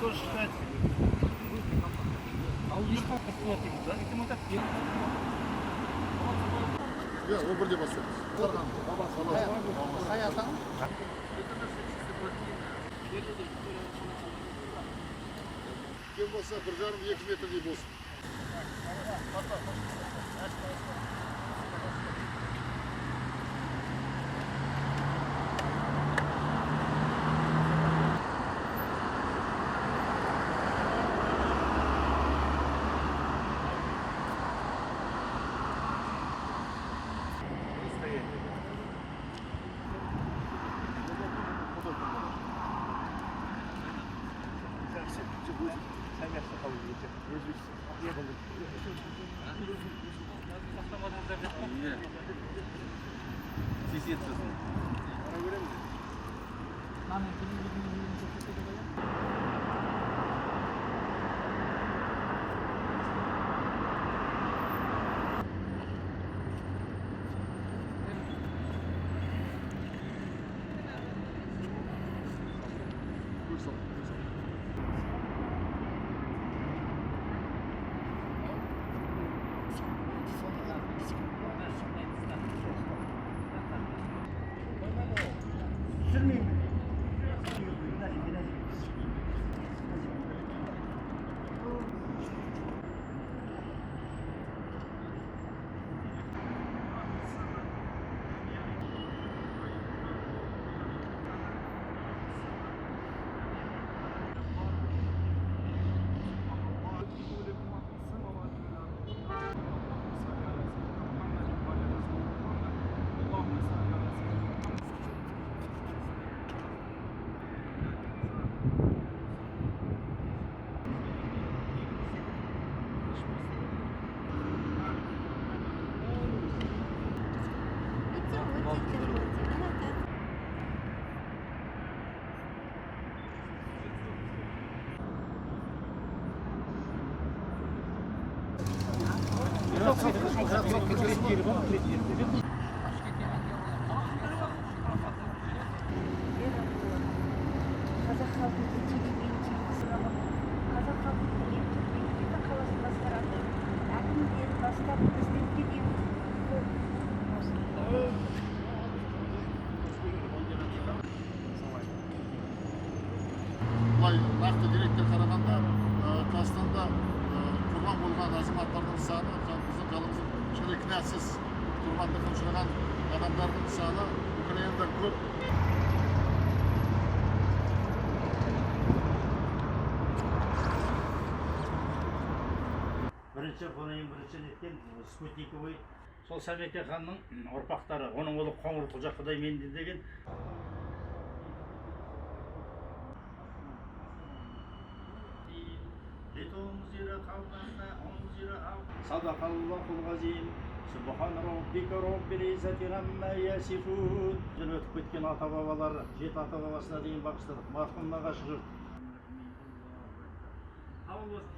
Ya, o bir de basıyoruz. Kim olsa 1,5-2 metrlik olsun. Қазақ халқының қазақ халқының ең түрмегінде қаласын басқарады. Әкімдер бастап президентке дейін Бұлай нақты деректер қарағанда, Қазақстанда құрбан болған азаматтардың саны, біздің жалғыздың ешқандай кінәсіз құрбандыққа ұшыраған адамдардың саны Украинада көп. Бірінші неткен спутниковый сол Сәмеке ханның ұрпақтары, оның ұлы Қоңыр Құлжа Құдайменді деген. Садақаллахул ғазим. Субхан роббика роббил иzzati амма ясифун. Өтіп кеткен ата-бабалар, 7 ата-бабасына дейін бағыштадық. Марқұм нағашы жұрт.